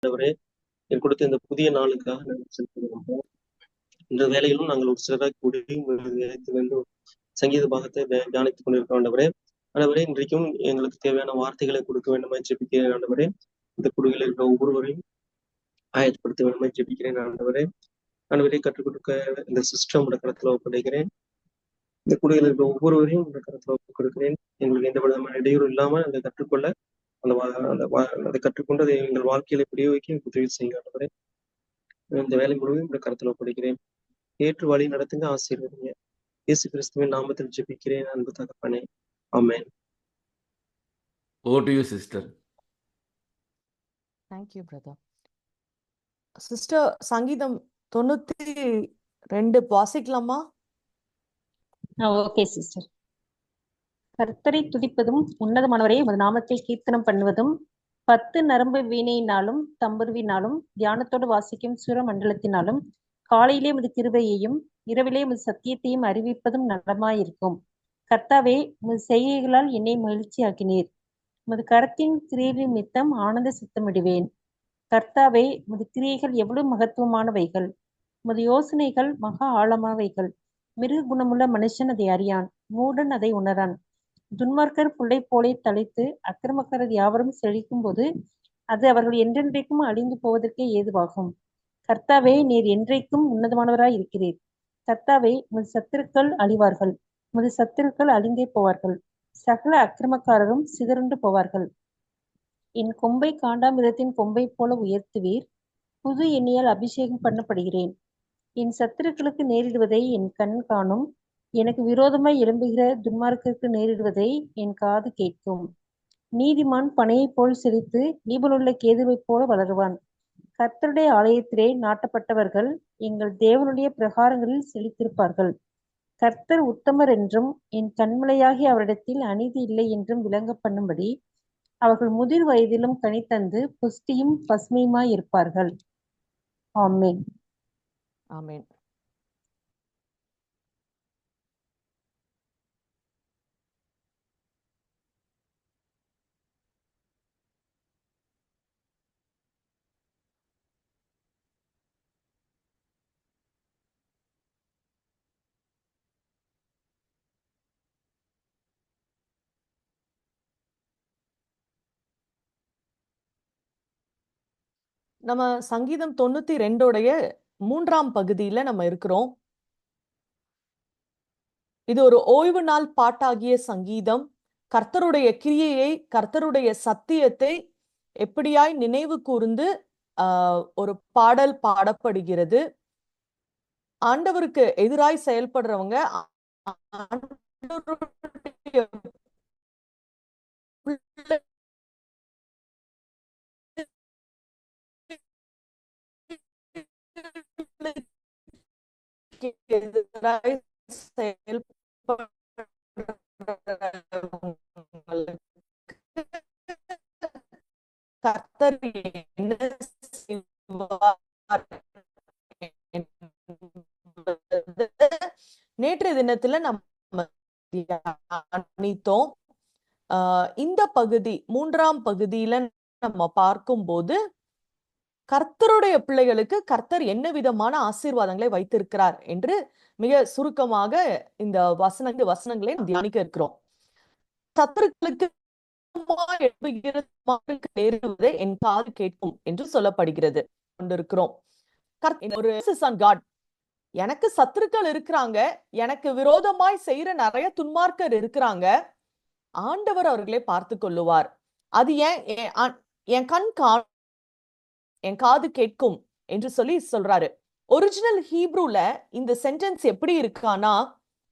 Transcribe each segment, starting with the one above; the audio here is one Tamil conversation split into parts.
ஆண்டவரே, என் கொடுத்த இந்த புதிய நாளுக்காக நாங்கள் செலுத்துகிறோம். இந்த வேலையிலும் நாங்கள் ஒரு சிலராய் கூடி நிலைத்து வேண்டும் சங்கீத பாகத்தை தியானித்துக் கொண்டிருக்கிறோம் ஆண்டவரே. ஆண்டவரே, இன்றைக்கும் எங்களுக்கு தேவையான வார்த்தைகளை கொடுக்க வேண்டுமாய் ஜெபிக்கிறேன் ஆண்டவரே. இந்த குழுவில் இருக்கிற ஒவ்வொருவரையும் ஆயத்தப்படுத்த வேண்டுமாய் ஜெபிக்கிறேன் ஆண்டவரே. ஆண்டவரே, கற்றுக் கொடுக்க இந்த சிஸ்டம் உடைய கருத்துல ஒப்படைக்கிறேன். இந்த குழுவில் இருக்கிற ஒவ்வொருவரையும் இந்த கருத்துல ஒப்புக் கொடுக்கிறேன். எங்களுக்கு எந்த விதமான இடையூறு இல்லாமல் அதை கற்றுக்கொள்ள அதை கற்றுக்கொண்டு அதை எங்கள் வாழ்க்கையில பிரயோகிக்க எனக்கு உதவி செய்யுங்க ஆண்டவரே. இந்த வேலை முழுவதும் இந்த கருத்துல ஒப்படைக்கிறேன். ஏற்று வழி நடத்துங்க, ஆசீர்வதிங்க. இயேசு கிறிஸ்துவின் நாமத்தில் ஜெபிக்கிறேன் அன்பு தகப்பனே. ஆமென். Over to you, sister. Thank you, brother. Sister, சங்கீதம் 92 வாசிக்கலாமா? Okay sister. கர்த்தரை துதிப்பதும் உன்னதமானவரே உமது நாமத்தில் கீர்த்தனம் பண்ணுவதும் 10 நரம்பு வீணையினாலும் தம்புருவினாலும் தியானத்தோடு வாசிக்கும் சுர மண்டலத்தினாலும் காலையிலே உமது கிருபையையும் இரவிலே உமது சத்தியத்தையும் அறிவிப்பதும் நலமாயிருக்கும். கர்த்தாவே, உமது செய்கைகளால் என்னை மகிழ்ச்சியாக்கினீர். உமது கரத்தின் கிரியைகள் நிமித்தம் ஆனந்த சத்தமிடுவேன். கர்த்தாவே, உமது கிரியைகள் எவ்வளவு மகத்துவமானவைகள்! உமது யோசனைகள் மகா ஆழமானவைகள். மிருக குணமுள்ள மனுஷன் அதை அறியான், மூடன் அதை உணரான். துன்மார்க்கர் புல்லை போலே தழைத்து அக்கிரமக்காரர் யாவரும் செழிக்கும் போது அது அவர்கள் என்றென்றைக்கும் அழிந்து போவதற்கே ஏதுவாகும். கர்த்தாவே, நீர் என்றைக்கும் உன்னதமானவராய் இருக்கிறீர். கர்த்தாவே, உமது சத்துருக்கள் அழிவார்கள், உமது சத்துருக்கள் அழிந்தே போவார்கள். சகல அக்கிரமக்காரரும் சிதறுண்டு போவார்கள். என் கொம்பை காண்டாமிருகத்தின் கொம்பை போல உயர்த்துவீர். புது எண்ணெயால் அபிஷேகம் பண்ணப்படுகிறேன். என் சத்துருக்களுக்கு நேரிடுவதை என் கண் காணும். எனக்கு விரோதமாய் எழும்புகிற துன்மார்க்கருக்கு நேரிடுவதை என் காது கேட்கும். நீதிமான் பனையைப் போல் செழித்து லீபனுள்ள கேதுவைப் போல வளருவான். கர்த்தருடைய ஆலயத்திலே நாட்டப்பட்டவர்கள் எங்கள் தேவனுடைய பிரகாரங்களில் செழித்திருப்பார்கள். கர்த்தர் உத்தமர் என்றும் என் கண்மலையாகி அவரிடத்தில் அநீதி இல்லை என்றும் விளங்க பண்ணும்படி அவர்கள் முதிர் வயதிலும் கனி தந்து புஷ்டியும் பசுமையுமாய் இருப்பார்கள். ஆமென். ஆமென். நம்ம சங்கீதம் 92 3ஆம் பகுதியில நம்ம இருக்கிறோம். இது ஒரு ஓய்வு நாள் பாட்டாகிய சங்கீதம். கர்த்தருடைய கிரியையை, கர்த்தருடைய சத்தியத்தை எப்படியாய் நினைவு கூர்ந்து ஒரு பாடல் பாடப்படுகிறது. ஆண்டவருக்கு எதிராய் செயல்படுறவங்க எதிராய் கர்த்தர் என்ன நேற்றைய தினத்துல நம்ம தியானித்தோம். இந்த பகுதி 3ஆம் பகுதியில நம்ம பார்க்கும்போது கர்த்தருடைய பிள்ளைகளுக்கு கர்த்தர் என்ன விதமான ஆசீர்வாதங்களை வைத்திருக்கிறார் என்று மிக சுருக்கமாக இந்த வசனங்களை தியானிக்க இருக்கிறோம். சத்துருக்களுக்கு நேருவதை என் காது கேட்கும் என்று சொல்லப்படுகிறது கொண்டிருக்கிறோம். எனக்கு சத்துருக்கள் இருக்கிறாங்க, எனக்கு விரோதமாய் செய்யற நிறைய துன்மார்க்கர் இருக்கிறாங்க. ஆண்டவர் அவர்களை பார்த்து கொள்ளுவார். அது என் கண் என் காது கேட்கும் என்று சொல்றாரு. ஒரிஜினல் ஹீப்ரூல இந்த சென்டென்ஸ் எப்படி இருக்கானா,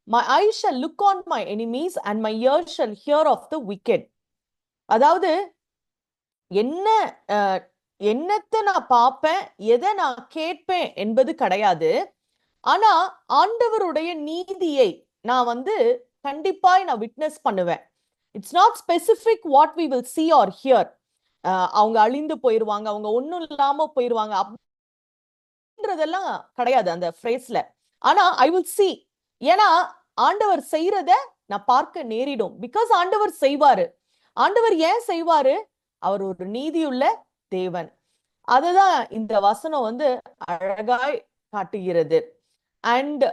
my eyes shall look on my enemies and my ears shall hear of the wicked. அதாவது என்னத்தை நான் பார்ப்பேன், எதை நான் கேட்பேன் என்பது கிடையாது. ஆனா ஆண்டவருடைய நீதியை நான் கண்டிப்பாய் நான் விட்னஸ் பண்ணுவேன். It's not specific what we will see or hear. அவங்க அழிந்து போயிருவாங்க, அவங்க ஒண்ணும் இல்லாம போயிருவாங்க அப்படின்றதெல்லாம் கிடையாது அந்த ஃப்ரேஸ்ல. ஆனா ஐ வில் see, ஏன்னா ஆண்டவர் செய்யறத நான் பார்க்க நேரிடும். பிகாஸ் ஆண்டவர் செய்வாரு. ஆண்டவர் ஏன் செய்வாரு? அவர் ஒரு நீதியுள்ள தேவன். அதுதான் இந்த வசனம் வந்து அழகாய் காட்டுகிறது. அண்ட்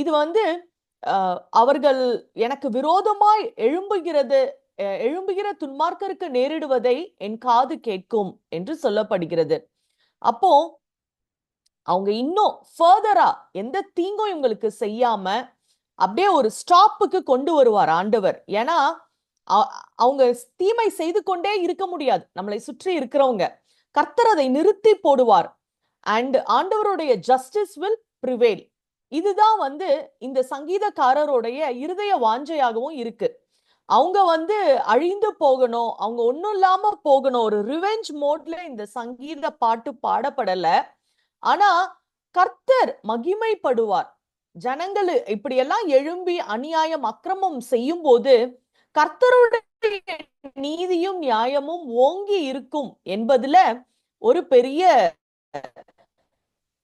இது வந்து அவர்கள் எனக்கு விரோதமாய் எழும்புகிற துன்மார்க்கருக்கு நேரிடுவதை என் காது கேட்கும் என்று சொல்லப்படுகிறது. அப்போ அவங்க இன்னும் ஃபர்தரா எந்த தீங்கும் இவங்களுக்கு செய்யாம அப்படியே ஒரு ஸ்டாப்புக்கு கொண்டு வருவார் ஆண்டவர். ஏன்னா அவங்க தீமை செய்து கொண்டே இருக்க முடியாது. நம்மளை சுற்றி இருக்கிறவங்க கர்த்தர் அதை நிறுத்தி போடுவார். அண்ட் ஆண்டவருடைய ஜஸ்டிஸ் வில் ப்ரிவேல். இதுதான் வந்து இந்த சங்கீதக்காரருடைய இருதய வாஞ்சையாகவும் இருக்கு. அவங்க வந்து அழிந்து போகணும், அவங்க ஒன்னும் இல்லாம போகணும், ஒரு ரிவெஞ்ச் மோட்ல இந்த சங்கீத பாட்டு பாடப்படல. ஆனா கர்த்தர் மகிமைப்படுவார். ஜனங்கள் இப்படியெல்லாம் எழும்பி அநியாயம் அக்கிரமம் செய்யும் போது கர்த்தருடைய நீதியும் நியாயமும் ஓங்கி இருக்கும் என்பதுல ஒரு பெரிய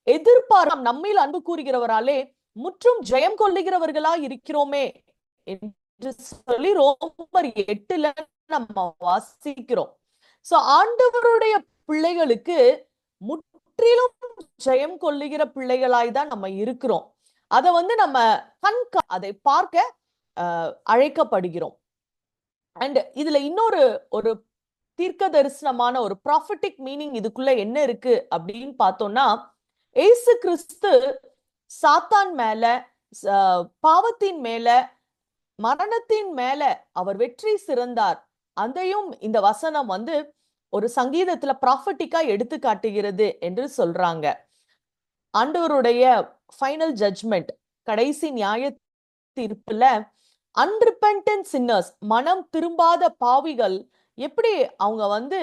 எதிர்பார்ப்பு. நம்மில் அன்பு கூறுகிறவராலே முற்றும் ஜெயம் கொள்ளுகிறவர்களா இருக்கிறோமே என்று சொல்லி ரோமர் 8 நம்ம வாசிக்கிறோம். சோ ஆண்டவருடைய பிள்ளைகளுக்கு முற்றிலும் ஜெயம் கொள்ளுகிற பிள்ளைகளாய் தான் நம்ம இருக்கிறோம். அதை வந்து நம்ம அதை பார்க்க அழைக்கப்படுகிறோம். அண்ட் இதுல இன்னொரு ஒரு தீர்க்க தரிசனமான ஒரு ப்ராஃபட்டிக் மீனிங் இதுக்குள்ள என்ன இருக்கு அப்படின்னு பார்த்தோம்னா, ஏசு கிறிஸ்து சாத்தான் மேல, பாவத்தின் மேல, மரணத்தின் மேல அவர் வெற்றி சிறந்தார். அதையும் இந்த வசனம் வந்து ஒரு சங்கீதத்துல ப்ராஃபட்டிக்கா எடுத்து காட்டுகிறது என்று சொல்றாங்க. ஆண்டவருடைய ஃபைனல் ஜட்ஜ்மெண்ட், கடைசி நியாய தீர்ப்புல அன்ரிபென்டன்ட் சின்னர்ஸ், மனம் திரும்பாத பாவிகள் எப்படி அவங்க வந்து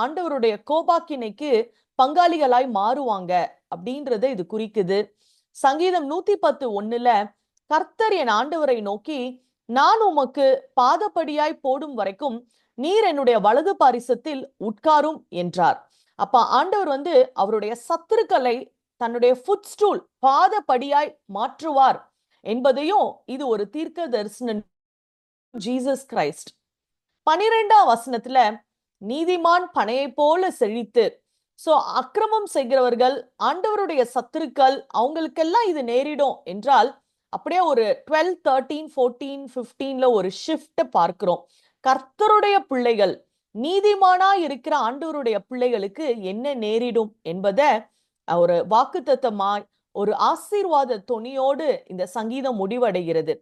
ஆண்டவருடைய கோபாக்கினைக்கு பங்காளிகளாய் மாறுவாங்க அப்படின்றத இது குறிக்குது. சங்கீதம் 110:1 கர்த்தர் என் ஆண்டவரை நோக்கி, நான் உமக்கு பாதப்படியாய் போடும் வரைக்கும் நீர் என்னுடைய வலது பாரிசத்தில் உட்காரும் என்றார். அப்ப ஆண்டவர் வந்து அவருடைய சத்துருக்களை தன்னுடைய ஃபுட் ஸ்டூல், பாதப்படியாய் மாற்றுவார் என்பதையும் இது ஒரு தீர்க்க தரிசனம். ஜீசஸ் கிரைஸ்ட் 12ஆம் வசனத்துல நீதிமான் பனையை போல செழித்து, சோ அக்கிரமம் செய்கிறவர்கள், ஆண்டவருடைய சத்துருக்கள், அவங்களுக்கெல்லாம் இது நேரிடும் என்றால் அப்படியே ஒரு 12, 13, 14, 15 ஒரு ஷிஃப்ட் பார்க்கிறோம். கர்த்தருடைய பிள்ளைகள், நீதிமானா இருக்கிற ஆண்டவருடைய பிள்ளைகளுக்கு என்ன நேரிடும் என்பதை ஒரு வாக்குத்தத்தமாய், ஒரு ஆசீர்வாத தொனியோடு இந்த சங்கீதம் முடிவடைகிறது.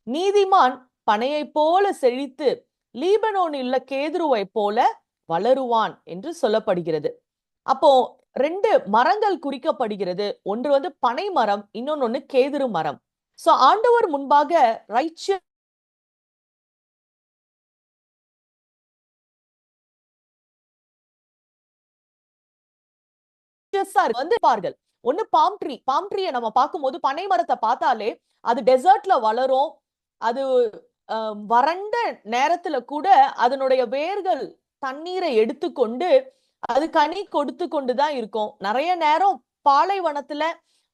நீதிமான் பனையை போல செழித்து லீபனோனில் உள்ள கேதுருவை போல வளருவான் என்று சொல்லப்படுகிறது. அப்போ 2 மரங்கள் குறிக்கப்படுகிறது. ஒன்று வந்து பனை மரம், இன்னொன்னு கேதுரு மரம். சோ ஆண்டவர் முன்பாக ரைச்சியஸ் வந்து பார்கள். ஒண்ணு பாம் ட்ரீயை நம்ம பார்க்கும்போது, பனை மரத்தை பார்த்தாலே அது டெசர்ட்ல வளரும். அது வறண்ட நேரத்துல கூட அதனுடைய வேர்கள் தண்ணீரை எடுத்துக்கொண்டு அது கனி கொடுத்து கொண்டுதான் இருக்கும். நிறைய நேரம் பாலைவனத்துல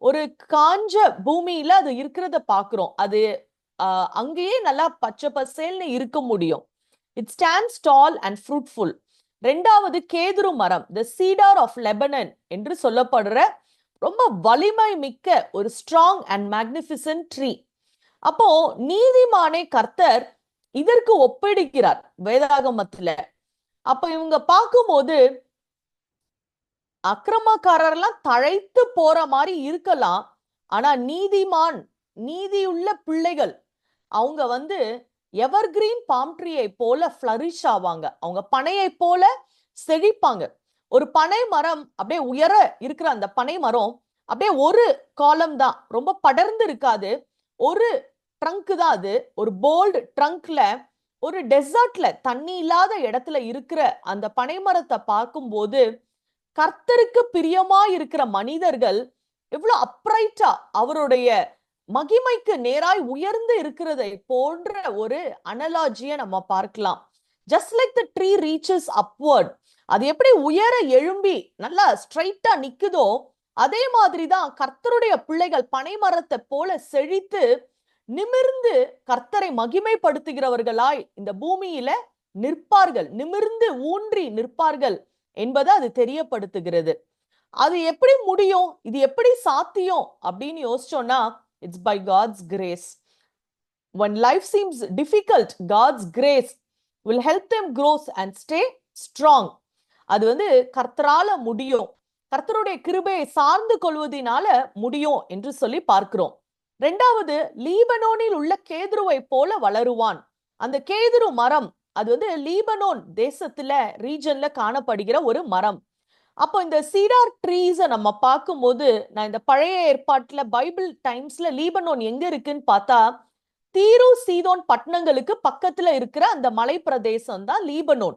ஒரு காஞ்ச பூமியில அது இருக்கிறத பாக்குறோம். அது அங்கேயே நல்லா பச்சை பசேல்னு இருக்க முடியும். It stands tall and fruitful. 2வது கேதுரு மரம், தி சீடர் ஆஃப் லெபனன் என்று சொல்லப்படுற ரொம்ப வலிமை மிக்க ஒரு ஸ்ட்ராங் அண்ட் மேக்னிஃபிசன்ட் ட்ரீ. அப்போ நீதிமானை கர்த்தர் இதற்கு ஒப்பிடுகிறார் வேதாகமத்துல. அப்ப இவங்க பார்க்கும்போது அக்கிரமக்காரர்லாம் தழைத்து போற மாதிரி இருக்கலாம். ஆனா நீதிமான், நீதியுள்ள பிள்ளைகள், அவங்க வந்து எவர்கிரீன் பாம் ட்ரீயை போல ஃபிளரிஷ் ஆவாங்க. அவங்க பனையை போல செழிப்பாங்க. ஒரு பனை மரம் அப்படியே உயர இருக்கிற அந்த பனை மரம் அப்படியே ஒரு காலம் தான், ரொம்ப படர்ந்து இருக்காது. ஒரு ட்ரங்க் தான் அது. ஒரு போல்டு ட்ரங்க்ல, ஒரு டெசர்ட்ல, தண்ணி இல்லாத இடத்துல இருக்கிற அந்த பனை மரத்தை பார்க்கும்போது கர்த்தருக்கு பிரியமா இருக்கிற மனிதர்கள் எவ்வளவு அப்ரைட்டா அவருடைய மகிமைக்கு நேராய் உயர்ந்து இருக்கிறதை போன்ற ஒரு அனலாஜியை நம்ம பார்க்கலாம். Just like the tree reaches upward, அது எப்படி உயர எழும்பி நல்லா ஸ்ட்ரைட்டா நிக்குதோ அதே மாதிரிதான் கர்த்தருடைய பிள்ளைகள் பனை மரத்தை போல செழித்து நிமிர்ந்து கர்த்தரை மகிமைப்படுத்துகிறவர்களாய் இந்த பூமியில நிற்பார்கள், நிமிர்ந்து ஊன்றி நிற்பார்கள் என்பதை அது தெரியப்படுத்துகிறது. அது எப்படி முடியும், இது எப்படி சாத்தியம் அப்படின்னு யோசிச்சோம்னா, it's by God's grace. when life seems difficult, God's grace will help them grow and stay strong. அது வந்து கர்த்தரால முடியும், கர்த்தருடைய கிருபையை சார்ந்து கொள்வதனால முடியும் என்று சொல்லி பார்க்கிறோம். இரண்டாவது, லீபனோனில் உள்ள கேதுருவை போல வளருவான். அந்த கேதுரு மரம் அது வந்து லீபனோன் தேசத்துல ரீஜன்ல காணப்படுகிற ஒரு மரம். அப்போ இந்த சீடார் ட்ரீஸை நம்ம பார்க்கும்போது, நான் இந்த பழைய ஏற்பாட்டுல பைபிள் டைம்ஸ்ல லீபனோன் எங்க இருக்குன்னு பார்த்தா, தீரு சீதோன் பட்டணங்களுக்கு பக்கத்துல இருக்கிற அந்த மலை பிரதேசம் தான் லீபனோன்.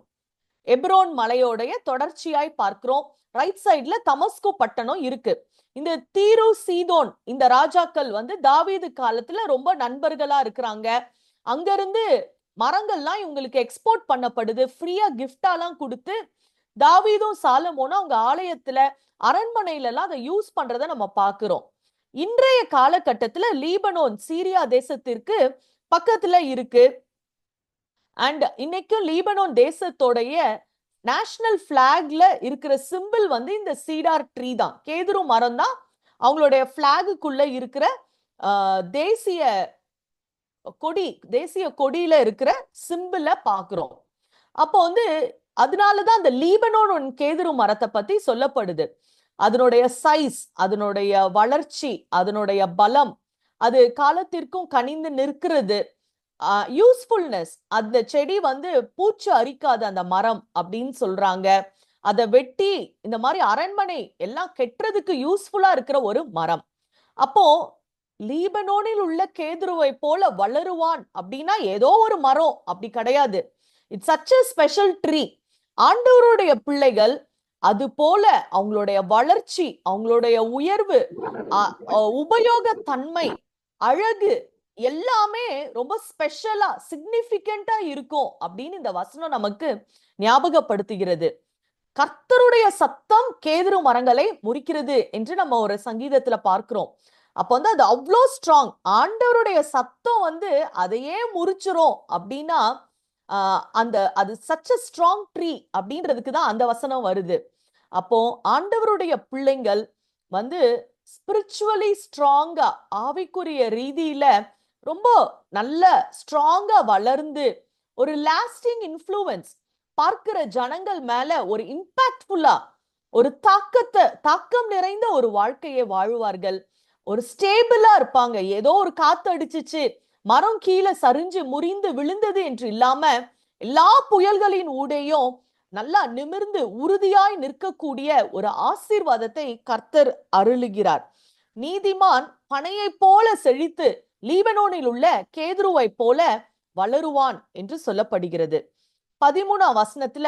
எப்ரோன் மலையோடைய தொடர்ச்சியாய் பார்க்கிறோம். ரைட் சைட்ல தமஸ்கு பட்டணம் இருக்கு. இந்த தீரு சீதோன் இந்த ராஜாக்கள் வந்து தாவீது காலத்துல ரொம்ப நண்பர்களா இருக்கிறாங்க. அங்கிருந்து மரங்கள்லாம் இவங்களுக்கு எக்ஸ்போர்ட் பண்ணப்படுது, ஃப்ரீயா கிஃப்டாலாம் கொடுத்து தாவீதும் சாலமோனும் அவங்க ஆலயத்துல அரண்மனையில எல்லாம் அதை யூஸ் பண்றதை நம்ம பார்க்கிறோம். இன்றைய காலகட்டத்துல லீபனோன் சீரியா தேசத்திற்கு பக்கத்துல இருக்கு. அண்ட் இன்னைக்கும் லீபனோன் தேசத்தோடைய நேஷனல் பிளாக்ல இருக்கிற சிம்பிள் வந்து இந்த சீடார் ட்ரீ தான், கேதுரு மரம் தான் அவங்களுடைய பிளாகுக்குள்ள இருக்கிற தேசிய கொடி, தேசிய கொடியில இருக்கிற சிம்பிள பாக்குறோம். அப்போ வந்து அதனாலதான் அந்த லீபனோன் கேதுரு மரத்தை பத்தி சொல்லப்படுது. அதனுடைய சைஸ், அதனுடைய வளர்ச்சி, அதனுடைய பலம், அது காலத்திற்கும் கனிந்து நிற்கிறது, யூஸ்ஃபுல்னஸ், அந்த செடி வந்து பூச்சி அரிக்காது அந்த மரம் அப்படின்னு சொல்றாங்க. அதை வெட்டி இந்த மாதிரி அரண்மனை எல்லாம் கெட்டுறதுக்கு யூஸ்ஃபுல்லா இருக்கிற ஒரு மரம். அப்போ லீபனோனில் உள்ள கேதுருவை போல வளருவான் அப்படின்னா ஏதோ ஒரு மரம் அப்படி கிடையாது. It's such a special tree. ஆண்டவருடைய பிள்ளைகள் அது போல அவங்களுடைய வளர்ச்சி, அவங்களுடைய உயர்வு, உபயோக தன்மை, அழகு எல்லாமே ரொம்ப ஸ்பெஷலா சிக்னிபிகண்டா இருக்கும் அப்படின்னு இந்த வசனம் நமக்கு ஞாபகப்படுத்துகிறது. கர்த்தருடைய சத்தம் கேதுரு மரங்களை முறிக்கிறது என்று நம்ம ஒரு சங்கீதத்துல பார்க்கிறோம். அப்ப வந்து அது அவ்வளோ ஸ்ட்ராங். ஆண்டவருடைய சத்தம் வந்து அதையே முறிச்சிரும் அப்படின்னா அது சச் a ஸ்ட்ராங் ட்ரீ அப்படின்றதுக்கு தான் அந்த வசனம் வருது. அப்போ ஆண்டவருடைய பிள்ளைங்கள் வந்து ஸ்பிரிச்சுவலி ஸ்ட்ராங்கா, ஆவிக்குரிய ரீதியில ரொம்ப நல்ல ஸ்ட்ராங்கா வளர்ந்து ஒரு லாஸ்டிங் இன்ஃப்ளூயன்ஸ், பார்க்கிற ஜனங்கள் மேல ஒரு இம்பாக்ட்ஃபுல்லா ஒரு தாக்கம் நிறைந்த ஒரு வாழ்க்கையை வாழ்வார்கள். ஒரு ஸ்டேபிளா இருப்பாங்க. ஏதோ ஒரு காத்து அடிச்சிச்சு, மரம் கீழே சரிஞ்சு முறிந்து விழுந்தது என்று இல்லாம எல்லா புயல்களின் ஊடையும் நல்லா நிமிர்ந்து உறுதியாய் நிற்கக்கூடிய ஒரு ஆசீர்வாதத்தை கர்த்தர் அருளுகிறார். நீதிமான் பனையை போல செழித்து லீபனோனில் உள்ள கேதுருவை போல வளருவான் என்று சொல்லப்படுகிறது. 13ஆம் வசனத்துல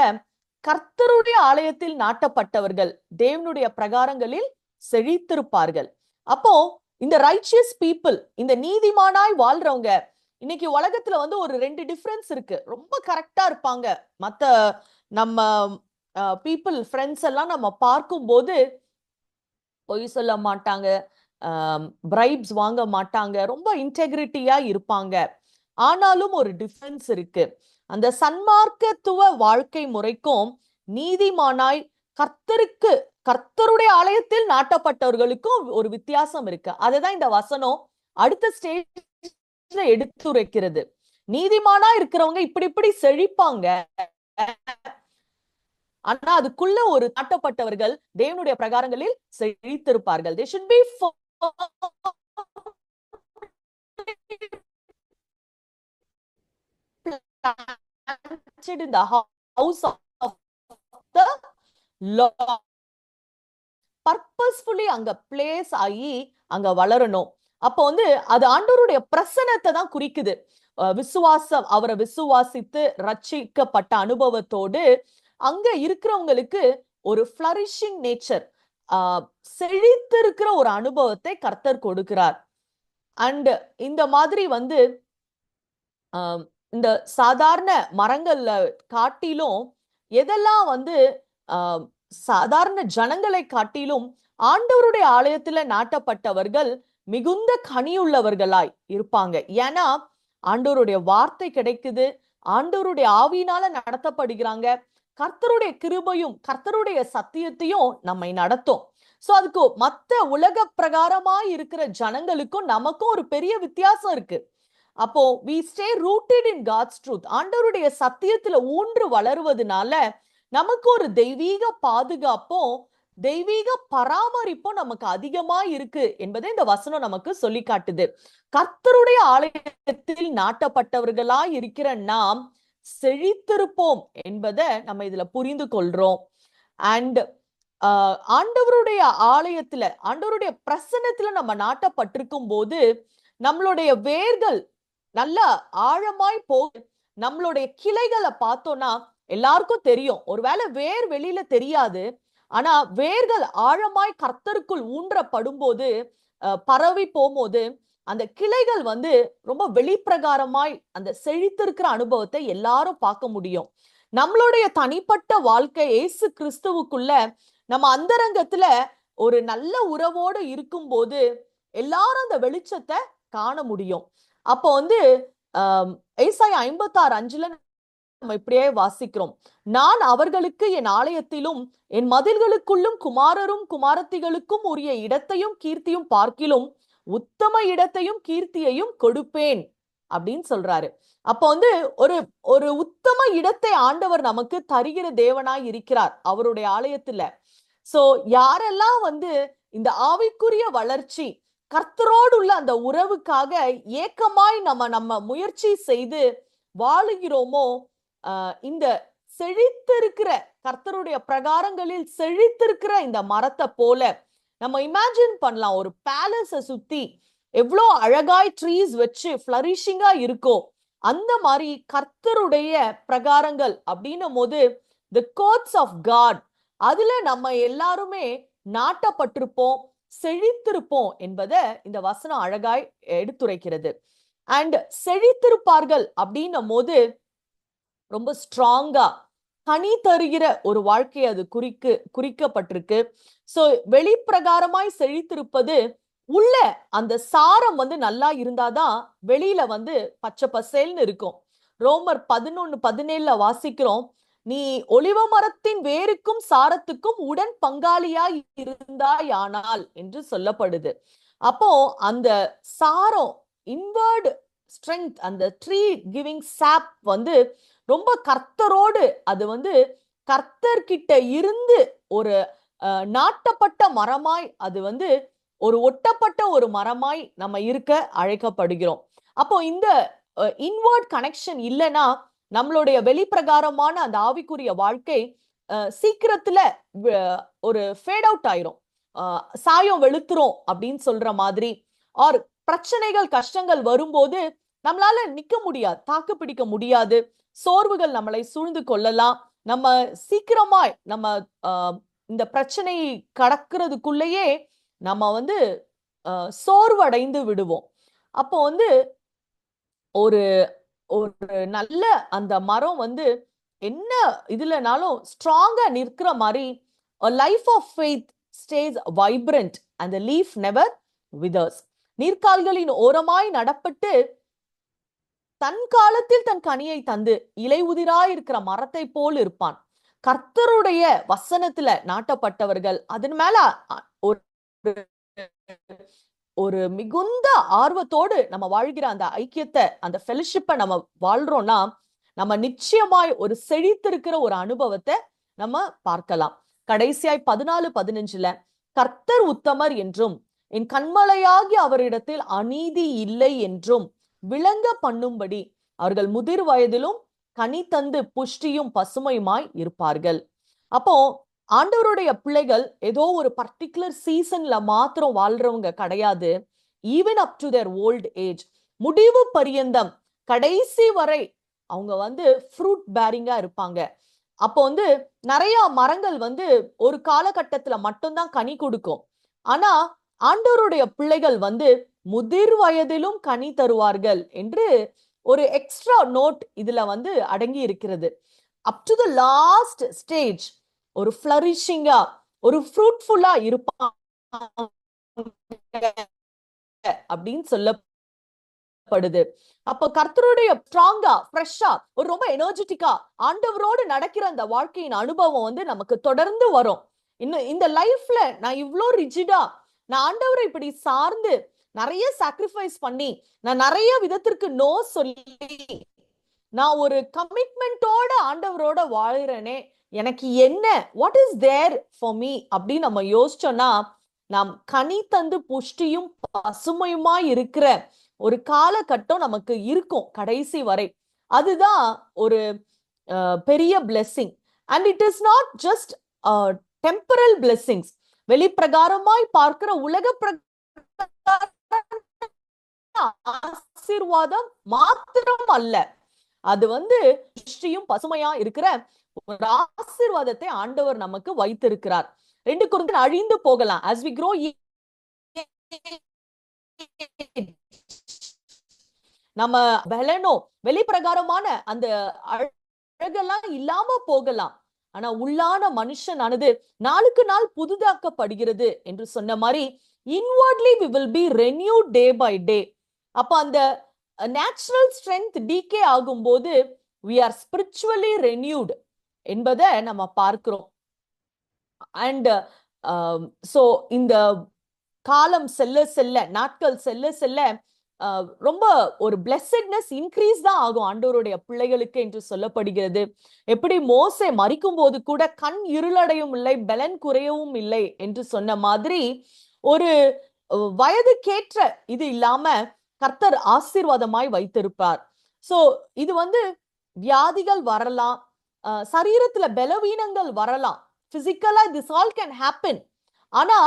கர்த்தருடைய ஆலயத்தில் நாட்டப்பட்டவர்கள் தேவனுடைய பிரகாரங்களில் செழித்திருப்பார்கள். அப்போ இந்த ரைச்சியஸ் பீப்புள், இந்த நீதிமானாய் வாழ்றவங்க, இன்னைக்கு உலகத்துல வந்து ஒரு 2 டிஃபரன்ஸ் இருக்கு. ரொம்ப கரெக்டா இருப்பாங்க. மத்த நம்ம பீப்புள் ஃப்ரெண்ட்ஸ் எல்லாம் நம்ம பார்க்கும்போது பொய் சொல்ல மாட்டாங்க, பிரைப்ஸ் வாங்க மாட்டாங்க, ரொம்ப இன்டெகிரிட்டியா இருப்பாங்க. ஆனாலும் ஒரு டிஃபரன்ஸ் இருக்கு. அந்த சன்மார்க்கத்துவ வாழ்க்கை முறைக்கும் நீதிமானாய் கர்த்தருடைய ஆலயத்தில் நாட்டப்பட்டவர்களுக்கும் ஒரு வித்தியாசம் இருக்கு. அதுதான் இந்த வசனம் அடுத்த ஸ்டேஜ்ல எடுத்துரைக்கிறது. நீதிமானா இருக்கிறவங்க இப்படி செழிப்பாங்க, ஆனா அதுக்குள்ள ஒரு நாட்டப்பட்டவர்கள் தேவனுடைய பிரகாரங்களில் செழித்திருப்பார்கள். They should be planted in the house of the Lord. Purposefully அங்க பிளேஸ் ஆகி அங்க வளரணும். அப்போ வந்து அது ஆண்டவருடைய பிரசன்னத்தை தான் குறிக்குது. விசுவாசம், அவரை விசுவாசித்து ரட்சிக்கப்பட்ட அனுபவத்தோடு அங்க இருக்கிறவங்களுக்கு ஒரு ஃபிளரிஷிங் நேச்சர், செழித்து இருக்கிற ஒரு அனுபவத்தை கர்த்தர் கொடுக்கிறார். அண்ட் இந்த மாதிரி வந்து இந்த சாதாரண மரங்கள்ல காட்டிலும் எதெல்லாம் வந்து சாதாரண ஜனங்களை காட்டிலும் ஆண்டவருடைய ஆலயத்துல நாட்டப்பட்டவர்கள் மிகுந்த கனியுள்ளவர்களாய் இருப்பாங்க. ஏன்னா ஆண்டவருடைய வார்த்தை கிடைக்குது, ஆண்டவருடைய ஆவியினால நடத்தப்படுகிறாங்க, கர்த்தருடைய கிருபையும் கர்த்தருடைய சத்தியத்தையும் நம்மை நடத்தும். சோ அதுக்கு மத்த உலக பிரகாரமா இருக்கிற ஜனங்களுக்கும் நமக்கும் ஒரு பெரிய வித்தியாசம் இருக்கு. அப்போ we stay rooted in God's truth. ஆண்டவருடைய சத்தியத்துல ஊன்று வளருவதனால நமக்கு ஒரு தெய்வீக பாதுகாப்பும் தெய்வீக பராமரிப்பும் நமக்கு அதிகமா இருக்கு என்பதை இந்த வசனம் நமக்கு சொல்லி காட்டுது. கர்த்தருடைய ஆலயத்தில் நாட்டப்பட்டவர்களா இருக்கிற நாம் செழித்திருப்போம் என்பதை நம்ம இதுல புரிந்து கொள்றோம். அண்ட் ஆண்டவருடைய ஆலயத்துல ஆண்டவருடைய பிரசன்னத்துல நம்ம நாட்டப்பட்டிருக்கும் போது நம்மளுடைய வேர்கள் நல்லா ஆழமாய் நம்மளுடைய கிளைகளை பார்த்தோம்னா எல்லாருக்கும் தெரியும். ஒருவேளை வேர் வெளியில தெரியாது, ஆனா வேர்கள் ஆழமாய் கர்த்தருக்குள் ஊன்றப்படும் போது பரவி போகும்போது அந்த கிளைகள் ரொம்ப வெளிப்பிரகாரமாய் அந்த செழித்திருக்கிற அனுபவத்தை எல்லாரும் பார்க்க முடியும். நம்மளுடைய தனிப்பட்ட வாழ்க்கை இயேசு கிறிஸ்துவுக்குள்ள நம்ம அந்தரங்கத்துல ஒரு நல்ல உறவோடு இருக்கும் போது எல்லாரும் அந்த வெளிச்சத்தை காண முடியும். அப்போ ஏசாயா 56:5 நம்ம இப்படியே வாசிக்கிறோம். நான் அவர்களுக்கு என் ஆலயத்திலும் என் மதில்களுக்குள்ளும் குமாரரும் குமாரத்திகளுக்கும் உரிய இடத்தையும் கீர்த்தியும் பார்க்கிலும் உத்தம இடத்தையும் கீர்த்தியையும் கொடுப்பேன் அப்படின்னு சொல்றாரு. அப்போ ஒரு உத்தம இடத்தை ஆண்டவர் நமக்கு தருகிற தேவனாய் இருக்கிறார் அவருடைய ஆலயத்துல. சோ யாரெல்லாம் இந்த ஆவிக்குரிய வளர்ச்சி கர்த்தரோடு உள்ள அந்த உறவுக்காக ஏக்கமாய் நம்ம முயற்சி செய்து வாழுகிறோமோ, இந்த செழித்திருக்கிற கர்த்தருடைய பிரகாரங்களில் செழித்திருக்கிற இந்த மரத்தை போல நம்ம இமேஜின் பண்ணலாம். ஒரு பேலஸை சுத்தி எவ்வளோ அழகாய் ட்ரீஸ் வச்சு ஃபிளரிஷிங்கா இருக்கோ அந்த மாதிரி கர்த்தருடைய பிரகாரங்கள் அப்படின்னும் போது தி கோர்ட்ஸ் ஆஃப் காட், அதுல நம்ம எல்லாருமே நாட்டப்பட்டிருப்போம், செழித்திருப்போம் என்பதை இந்த வசனம் அழகாய் எடுத்துரைக்கிறது. அண்ட் செழித்திருப்பார்கள் அப்படின்னும் போது ரொம்ப ஸ்ட்ராங்கா கனி தருகிற ஒரு வாழ்க்கை அது குறிக்கப்பட்டிருக்கு. சோ வெளிப்பிரகாரமாய் செழித்திருப்பது உள்ள அந்த சாரம் நல்லா இருந்தாதான் வெளியில பச்சை பசேல்னு இருக்கும். ரோமர் 11:17 வாசிக்கிறோம், நீ ஒலிவ மரத்தின் வேருக்கும் சாரத்துக்கும் உடன் பங்காளியாய் இருந்தாயானால் என்று சொல்லப்படுது. அப்போ அந்த சாரம் இன்வர்ட் ஸ்ட்ரெங்க், அந்த ட்ரீ கிவிங் சாப் ரொம்ப கர்த்தரோடு அது கர்த்தர்கிட்ட இருந்து ஒரு நாட்டப்பட்ட மரமாய் அது ஒரு ஒட்டப்பட்ட ஒரு மரமாய் நம்ம இருக்க அழைக்கப்படுகிறோம். அப்போ இந்த இன்வர்ட் கனெக்ஷன் இல்லைன்னா நம்மளுடைய வெளிப்பிரகாரமான அந்த ஆவிக்குரிய வாழ்க்கை சீக்கிரத்துல ஒரு ஃபேட் அவுட் ஆயிரும், சாயம் வெளுத்துரும் அப்படின்னு சொல்ற மாதிரி. ஆர் பிரச்சனைகள் கஷ்டங்கள் வரும்போது நம்மளால நிக்க முடியாது, தாக்கு பிடிக்க முடியாது, சோர்வுகள் நம்மளை சூழ்ந்து கொள்ளலாம். நம்ம சீக்கிரமாய் நம்ம இந்த பிரச்சனை கடக்கிறதுக்குள்ளேயே நம்ம சோர்வடைந்து விடுவோம். அப்போ ஒரு ஒரு நல்ல அந்த மரம் என்ன இதுலனாலும் ஸ்ட்ராங்கா நிற்கிற மாதிரி a life of faith stays vibrant and the leaf never withers. நீர்க்கால்களின் ஓரமாய் நடப்பட்டு தன் காலத்தில் தன் கனியை தந்து இலை உதிராய் இருக்கிற மரத்தை போல் இருப்பான். கர்த்தருடைய வசனத்துல நாட்டப்பட்டவர்கள் அதன் மேல ஒரு மிகுந்த ஆர்வத்தோடு நம்ம வாழ்கிற அந்த ஐக்கியத்தை, அந்த ஃபெலோஷிப்பை நம்ம வாழ்றோம்னா நம்ம நிச்சயமாய் ஒரு செழித்திருக்கிற ஒரு அனுபவத்தை நம்ம பார்க்கலாம். கடைசியாய் 14:15 கர்த்தர் உத்தமர் என்றும் என் கண்மலையாகி அவரிடத்தில் அநீதி இல்லை என்றும் விளங்க பண்ணும்படி அவர்கள் முதிர் வயதிலும் கனி தந்து புஷ்டியும் பசுமையுமாய் இருப்பார்கள். அப்போ ஆண்டவருடைய பிள்ளைகள் ஏதோ ஒரு பர்டிகுலர் சீசன்ல மாத்திரம் வாழ்றவங்க கிடையாது. Even up to their old age, முடிவு பரியந்தம் கடைசி வரை அவங்க ஃப்ரூட் பேரிங்கா இருப்பாங்க. அப்போ நிறைய மரங்கள் ஒரு காலகட்டத்துல மட்டும்தான் கனி கொடுக்கும். ஆனா ஆண்டவருடைய பிள்ளைகள் முதிர் வயதிலும் கனி தருவார்கள் என்று ஒரு எக்ஸ்ட்ரா நோட் இதுல அடங்கி இருக்கிறது. Up to the last stage ஒரு ஃபிளரிஷிங்கா, ஒரு ஃப்ரூட்ஃபுல்லா இருப்பாங்க அப்படின்னு சொல்லப்படுது. சொல்லப்படுது. அப்ப கர்த்தருடைய ஸ்ட்ராங்கா, ஃப்ரெஷ்ஷா, ஒரு ரொம்ப எனர்ஜெட்டிக்கா ஆண்டவரோடு நடக்கிற அந்த வாழ்க்கையின் அனுபவம் வந்து நமக்கு தொடர்ந்து வரும். இன்னும் இந்த லைஃப்ல நான் இவ்ளோ ரிஜிடா, நான் ஆண்டவரை இப்படி சார்ந்து நிறைய சாக்ரிஃபைஸ் பண்ணி, நான் நிறைய விதத்திற்கு நோ சொல்லி, நான் ஒரு கமிட்மெண்டோட ஆண்டவரோட வாழுறேனே, எனக்கு என்ன, what is there for me அப்படின்னு நம்ம யோசிச்சோம்னா, நாம் கனி தந்து புஷ்டியும் பசுமையுமா இருக்கிற ஒரு காலகட்டம் நமக்கு இருக்கும் கடைசி வரை. அதுதான் ஒரு பெரிய blessing. And it is not just temporal blessings, வெளிப்பிரகாரமாய் பார்க்கிற உலக ஆசீர்வாதம் மாத்திரம் அல்ல, அது வந்து புஷ்டியும் பசுமையா இருக்கிற ஒரு ஆசீர்வாதத்தை ஆண்டவர் நமக்கு வைத்திருக்கிறார். 2 கொரிந்தியர் அழிந்து போகலாம், as we grow நம்ம பலனோ வெளிப்பிரகாரமான அந்த அழகெல்லாம் இல்லாம போகலாம், ஆனா உள்ளான மனுஷனானது நாளுக்கு நாள் புதிதாக்கப்படுகிறது என்று சொன்ன மாதிரி inwardly we will be renewed day by day. அப்ப அந்த நேச்சுரல் ஸ்ட்ரென்த் டீகே ஆகும்போது we are spiritually renewed என்பதை நம்ம பார்க்கிறோம். அண்ட் சோ இந்த காலம் செல்ல செல்ல, நாட்கள் செல்ல செல்ல ரொம்ப ஒரு பிளெஸட்னஸ் இன்க்ரீஸ் தான் ஆகும் ஆண்டவருடைய பிள்ளைகளுக்கு என்று சொல்லப்படுகிறது. எப்படி மோசே மரிக்கும் போது கூட கண் இருளடையும் இல்லை, பலன் குறையவும் இல்லை என்று சொன்ன மாதிரி ஒரு வயதுக்கேற்ற இது இல்லாம கர்த்தர் ஆசீர்வாதமாய் வைத்திருப்பார். சோ இது வந்து வியாதிகள் வரலாம், சரீரத்துல பலவீனங்கள் வரலாம், பிசிக்கலா this all can happen. ஆனா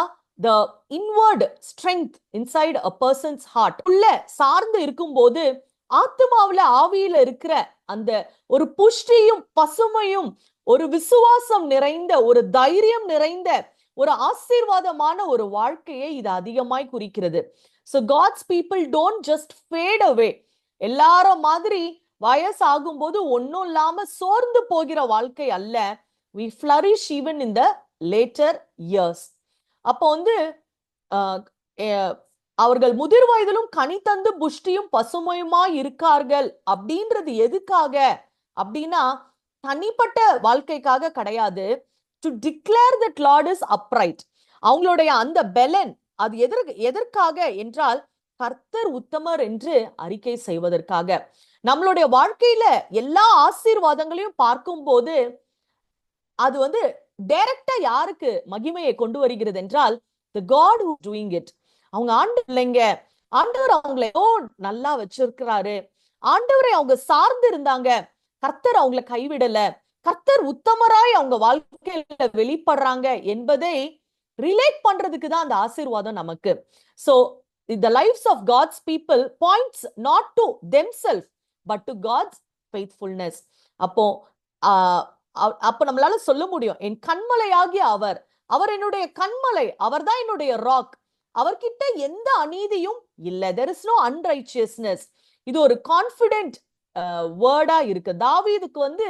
the inward strength inside a person's heart உள்ள சார்ந்து இருக்கும்போது ஆத்மாவுல ஆவியில இருக்கிற அந்த ஒரு புஷ்டியும் பசுமையும் ஒரு விசுவாசம் நிறைந்த ஒரு தைரியம் நிறைந்த ஒரு ஆசீர்வாதமான ஒரு வாழ்க்கையை இது அதிகமாய் குறிக்கிறது. So God's people don't just fade away. எல்லாரும் மாதிரி வயசாகும் போது ஒன்னும் இல்லாம சோர்ந்து போகிற வாழ்க்கை அல்ல. We flourish even in the later years. அப்போ வந்து அவர்கள் முதிர் வயதிலும் கனி தந்து புஷ்டியும் பசுமையுமா இருக்கார்கள் அப்படின்றது எதுக்காக அப்படின்னா தனிப்பட்ட வாழ்க்கைக்காக கிடையாது. To declare that Lord is upright. அவங்களுடைய அந்த பெலன் அது எதற்காக என்றால் கர்த்தர் உத்தமர் என்று அறிக்கை செய்வதற்காக. நம்மளுடைய வாழ்க்கையில எல்லா ஆசீர்வாதங்களையும் பார்க்கும் போது அது வந்து டைரக்டா யாருக்கு மகிமையை கொண்டு வருகிறது என்றால் the God who doing it. அவங்க ஆண்டவர் இல்லைங்க, ஆண்டவர் அவங்களை நல்லா வச்சிருக்கிறாரு, ஆண்டவரை அவங்க சார்ந்து இருந்தாங்க, கர்த்தர் அவங்களை கைவிடல, கர்த்தர் உத்தமராய் அவங்க வாழ்க்கையில வெளிப்படுறாங்க என்பதை ரிலேட் பண்றதுக்கு தான் அந்த ஆசீர்வாதம் நமக்கு. So the lives of God's people points not to themselves but to God's faithfulness. அப்போ நம்மளால சொல்ல முடியும், என் கண்மலையாகிய அவர் என்னுடைய கண்மலை, அவர்தான் என்னுடைய ராக், அவர்கிட்ட எந்த அநீதியும் இல்லை. there is no unrighteousness. இது ஒரு கான்பிடென்ட் வேர்டா இருக்கு. தாவீதுக்கு வந்து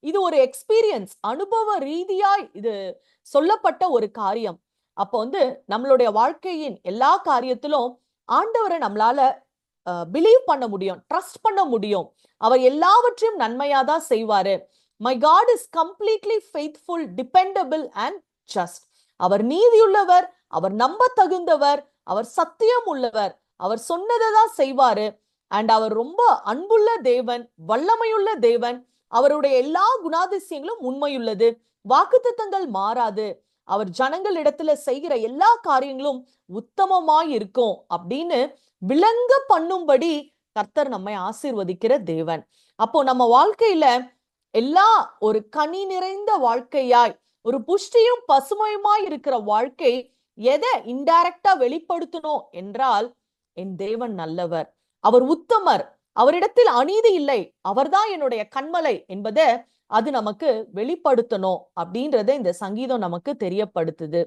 இது ஒரு எக்ஸ்பீரியன்ஸ், அனுபவ ரீதியாய் இது சொல்லப்பட்ட ஒரு காரியம். அப்போ வந்து நம்மளுடைய வாழ்க்கையின் எல்லா காரியத்திலும் ஆண்டவரை நம்மளால பிலீவ் பண்ண முடியும், ட்ரஸ்ட் பண்ண முடியும். அவர் எல்லாவற்றையும் நன்மையாதான் செய்வாரு. My God is completely faithful, dependable and just. அவர் நீதியுள்ளவர், அவர் நம்ப தகுந்தவர், அவர் சத்தியம் உள்ளவர், அவர் சொன்னதை தான் செய்வாரு. அண்ட் அவர் ரொம்ப அன்புள்ள தேவன், வல்லமையுள்ள தேவன், அவருடைய எல்லா குணாதிசயங்களும் உண்மையுள்ளது, வாக்குத்தத்தங்கள் மாறாது, அவர் ஜனங்கள் இடத்துல செய்கிற எல்லா காரியங்களும் உத்தமமாய் இருக்கும் அப்படின்னு விளங்க பண்ணும்படி கர்த்தர் நம்மை ஆசீர்வதிக்கிற தேவன். அப்போ நம்ம வாழ்க்கையில எல்லா ஒரு கனி நிறைந்த வாழ்க்கையாய், ஒரு புஷ்டியும் பசுமையுமாய் இருக்கிற வாழ்க்கை எதை இன்டைரக்டா வெளிப்படுத்தணும் என்றால், என் தேவன் நல்லவர், அவர் உத்தமர், அவரிடத்தில் அநீதி இல்லை, அவர்தான் என்னுடைய கண்மலை என்பதை அது நமக்கு வெளிப்படுத்தணும் அப்படின்றத இந்த சங்கீதம் நமக்கு தெரியப்படுத்துது.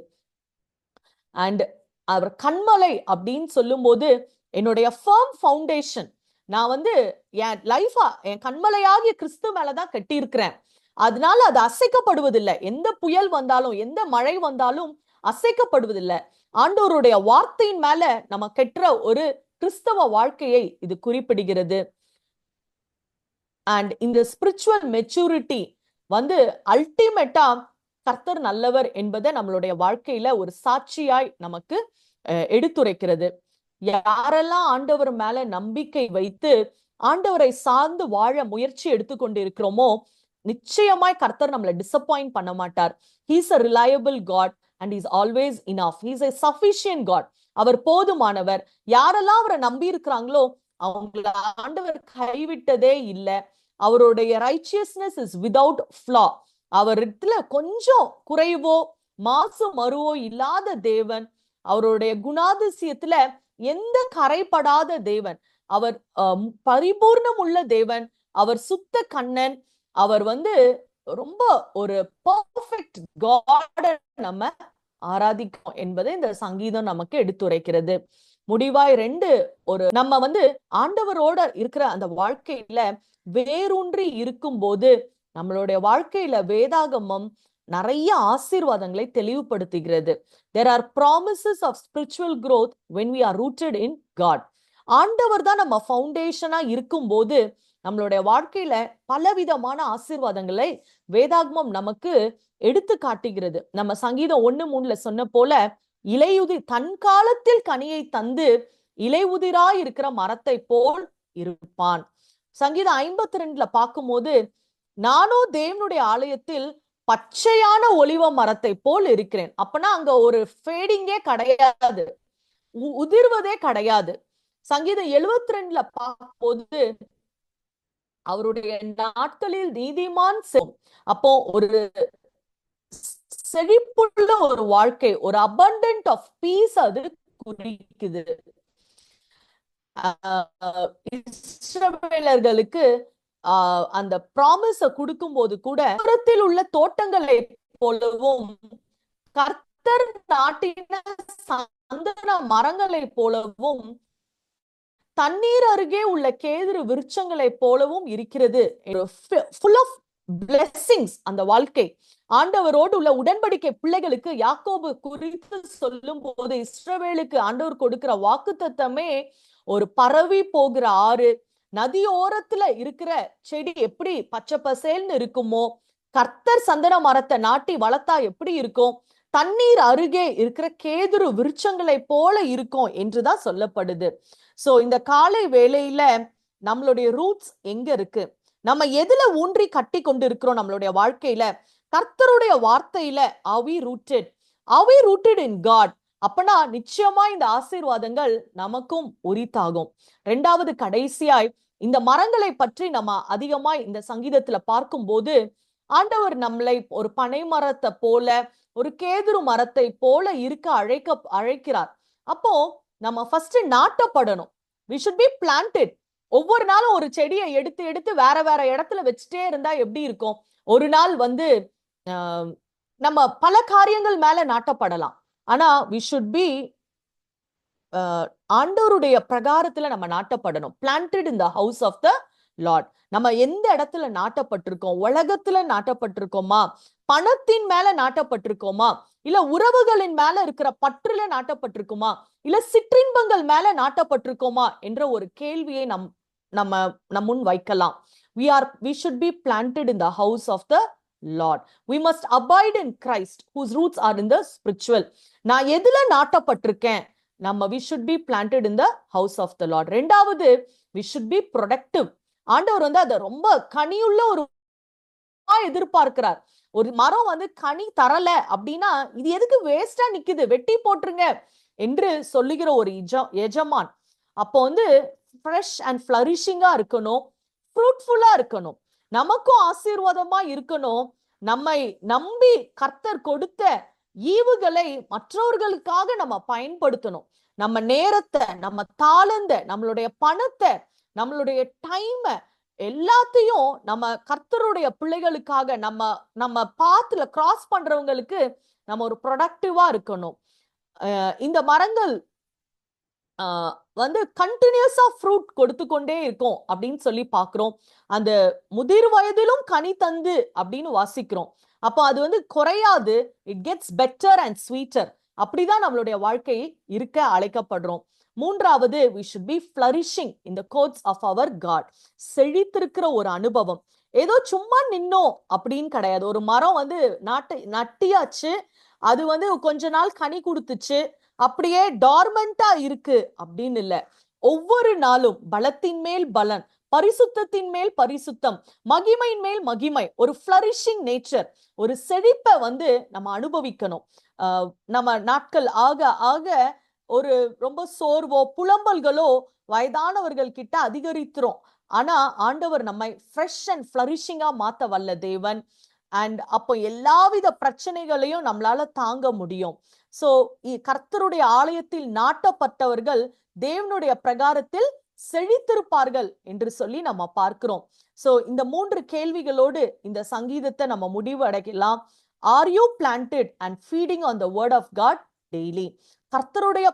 அண்ட் அவர் கண்மலை அப்படின்னு சொல்லும் போது என்னுடைய ஃபர்ம் ஃபவுண்டேஷன், நான் வந்து என் லைஃபா என் கண்மலையாகிய கிறிஸ்து மேலதான் கட்டி இருக்கிறேன். அதனால அது அசைக்கப்படுவதில்லை. எந்த புயல் வந்தாலும் எந்த மழை வந்தாலும் அசைக்கப்படுவதில்லை. ஆண்டவருடைய வார்த்தையின் மேல நம்ம கெட்டுற ஒரு கிறிஸ்தவ வாழ்க்கையை இது குறிப்பிடுகிறது. அண்ட் இந்த ஸ்பிரிச்சுவல் மெச்சூரிட்டி வந்து அல்டிமேட்டா கர்த்தர் நல்லவர் என்பதை நம்மளுடைய வாழ்க்கையில ஒரு சாட்சியாய் நமக்கு எடுத்துரைக்கிறது. யாரெல்லாம் ஆண்டவர் மேல நம்பிக்கை வைத்து ஆண்டவரை சார்ந்து வாழ முயற்சி எடுத்துக்கொண்டு இருக்கிறோமோ, நிச்சயமாய் கர்த்தர் நம்மளை டிசப்பாயிண்ட் பண்ண மாட்டார். He's a reliable God and is always enough. He's a sufficient God. அவர் போதுமானவர். யாரெல்லாம் அவரை நம்பி இருக்கிறாங்களோ அவங்கள ஆண்டவர் கைவிட்டதே இல்லை. அவருடைய ரைச்சியஸ்னஸ் இஸ் விதவுட் ஃப்ளா. அவரிடத்துல கொஞ்சம் குறைவோ மாசு மறுவோ இல்லாத தேவன். அவருடைய குணாதிசயத்துல எந்த கரைப்படாத தேவன். அவர் பரிபூர்ணம் உள்ள தேவன். அவர் சுத்த கண்ணன். அவர் வந்து ரொம்ப ஒரு பர்ஃபெக்ட் காட் நம்ம ஆராதிக்கும் என்பதை இந்த சங்கீதம் நமக்கு எடுத்துரைக்கிறது. முடிவாய் நம்ம வந்து ஆண்டவரோட இருக்கிற அந்த வாழ்க்கையில வேரூன்றி இருக்கும் போது நம்மளுடைய வாழ்க்கையில வேதாகமம் நிறைய ஆசீர்வாதங்களை தெளிவுபடுத்துகிறது. There are promises of spiritual growth when we are rooted in God. ஆண்டவர் தான் நம்ம ஃபவுண்டேஷனா இருக்கும் போது நம்மளுடைய வாழ்க்கையில பலவிதமான ஆசீர்வாதங்களை வேதாகமம் நமக்கு எடுத்து காட்டுகிறது. நம்ம சங்கீதம் 1:3 சொன்ன போல தன் காலத்தில் கனியை தந்து இலையுதிராய் இருக்கிற மரத்தை போல் இருப்பான். சங்கீதம் 52 பார்க்கும்போது நானோ தேவனுடைய ஆலயத்தில் பச்சையான ஒலிவ மரத்தை போல் இருக்கிறேன். அப்பனா அங்க ஒரு ஃபேடிங்கே கிடையாது, உதிர்வதே கிடையாது. சங்கீதம் 72 பார்க்கும்போது அவருடைய நாட்களில் நீதிமான் அப்போ ஒரு செழிப்புள்ள ஒரு வாழ்க்கை, ஒரு abundant of peace அது குறிக்குது. இஸ்ரவேலர்களுக்கு அந்த ப்ராமிஸ கொடுக்கும் போது கூட தூரத்தில் உள்ள தோட்டங்களை போலவும் கர்த்தர் நாட்டின சந்தன மரங்களை போலவும் தண்ணீர் அருகே உள்ள கேதுரு விருட்சங்களை போலவும் இருக்கிறது. full of blessings அந்த வாழ்க்கை. ஆண்டவரோடு உள்ள உடன்படிக்கை பிள்ளைகளுக்கு யாக்கோபு குறித்து சொல்லும் போது இஸ்ரவேலுக்கு ஆண்டவர் கொடுக்கிற வாக்குத்தத்தமே ஒரு பரவி போகிற ஆறு, நதியோரத்துல இருக்கிற செடி எப்படி பச்சை பசேல்னு இருக்குமோ, கர்த்தர் சந்தன மரத்தை நாட்டி வளர்த்தா எப்படி இருக்கும், தண்ணீர் அருகே இருக்கிற கேதுரு விருட்சங்களை போல இருக்கும் என்றுதான் சொல்லப்படுது. சோ இந்த காலை வேளையில நம்மளுடைய ரூட்ஸ் எங்க இருக்கு, நம்ம எதுல ஊன்றி கட்டி கொண்டு இருக்கிறோம் நம்மளுடைய வாழ்க்கையில, கர்த்தருடைய வார்த்தையில are we rooted in God? அப்பனா நிச்சயமா இந்த ஆசீர்வாதங்கள் நமக்கும் உரித்தாகும். இரண்டாவது கடைசியாய் இந்த மரங்களை பற்றி நம்ம அதிகமாய் இந்த சங்கீதத்துல பார்க்கும் போது ஆண்டவர் நம்மளை ஒரு பனை மரத்தை போல ஒரு கேதுரு மரத்தை போல இருக்க அழைக்கிறார். அப்போ நம்ம first நாட்டப்படணும். we should be planted. ஒவ்வொரு நாளும் ஒரு செடியை எடுத்து வேற வேற இடத்துல வச்சுட்டே இருந்தா எப்படி இருக்கும்? ஒரு நாள் வந்து நம்ம பல காரியங்கள் மேல நாட்டப்படலாம். ஆனா we should be ஆண்டவருடைய பிரகாரத்துல நம்ம நாட்டப்படணும். planted in the house of the Lord. நம்ம எந்த இடத்துல நாட்டப்பட்டிருக்கோம்? உலகத்துல நாட்டப்பட்டிருக்கோமா, பணத்தின் மேல நாட்டப்பட்டிருக்கோமா, இல்ல உறவுகளின் மேல இருக்கிற பற்றுல நாட்டப்பட்டிருக்கோமா, இல்ல சிற்றின்பங்கள் மேல நாட்டப்பட்டிருக்கோமா என்ற ஒரு கேள்வியை நம்ம முன் வைக்கலாம். we should be planted in the house of the Lord. We must abide in Christ whose roots are in the spiritual. நான் எதுல நாட்டப்பட்டிருக்கேன்? நம்ம we should be planted in the house of the Lord. ரெண்டாவது we should be productive. ஆண்டவர் வந்து அதை ரொம்ப கனியுள்ள ஒரு எதிர்பார்க்கிறார். ஒரு மரம் வந்து கனி தரல அப்படின்னா இது எதுக்கு வேஸ்டா நிக்குது, வெட்டி போட்டுருங்க என்று சொல்லுகிற ஒரு எஜமான். அப்போ வந்து ஃப்ரெஷ் அண்ட் ஃபிளரிஷிங்கா இருக்கணும், ஃப்ரூட்ஃபுல்லா இருக்கணும், நமக்கும் ஆசீர்வாதமா இருக்கணும். நம்மை நம்பி கர்த்தர் கொடுத்த ஈவுகளை மற்றவர்களுக்காக நம்ம பயன்படுத்தணும். நம்ம நேரத்தை, நம்ம தாளந்த, நம்மளுடைய பணத்தை, நம்மளுடைய டைம் எல்லாத்தையும் நம்ம கர்த்தருடைய பிள்ளைகளுக்காக நம்ம பாத்துல கிராஸ் பண்றவங்களுக்கு நம்ம ஒரு ப்ரொடக்டிவா இருக்கணும். இந்த மரங்கள் வந்து கண்டினியூஸா ஃப்ரூட் கொடுத்து கொண்டே இருக்கும் அப்படின்னு சொல்லி பாக்குறோம். அந்த முதிர் வயதிலும் கனி தந்து அப்படின்னு வாசிக்கிறோம். அப்போ அது வந்து குறையாது, it gets better and sweeter. அப்படிதான் நம்மளுடைய வாழ்க்கை இருக்க அழைக்கப்படுறோம். மூன்றாவது, we should be flourishing in the courts of our God. செழித்திருக்கிற ஒரு அனுபவம். ஏதோ சும்மா நின்னோம் அப்படின்னு கிடையாது. ஒரு மரம் வந்து நட்டியாச்சு, அது வந்து கொஞ்ச நாள் கனி கொடுத்துச்சு, அப்படியே டார்மெண்டா இருக்கு அப்படின்னு இல்ல. ஒவ்வொரு நாளும் பலத்தின் மேல் பலன், பரிசுத்தத்தின் மேல் பரிசுத்தம், மகிமையின் மேல் மகிமை, ஒரு ஃபிளரிஷிங் நேச்சர், ஒரு செழிப்பை வந்து நம்ம அனுபவிக்கணும். நம்ம நாட்கள் ஆக ஆக ஒரு ரொம்ப சோர்வோ புலம்பல்களோ வயதானவர்கள் கிட்ட அதிகரிக்கிறோம். ஆனா ஆண்டவர் நம்மை ஃப்ரெஷ் அண்ட் ஃபிளரிஷிங்கா மாத்த வல்ல தேவன். அண்ட் அப்போ எல்லாவித பிரச்சனைகளையும் நம்மளால தாங்க முடியும். சோ கர்த்தருடைய ஆலயத்தில் நாட்டப்பட்டவர்கள் தேவனுடைய பிரகாரத்தில் செழித்திருப்பார்கள் என்று சொல்லி நம்ம பார்க்கிறோம். சோ இந்த 3 கேள்விகளோடு இந்த சங்கீதத்தை நம்ம முடிவு அடைக்கலாம். Are you planted and feeding on the word of God daily? கர்த்தருடைய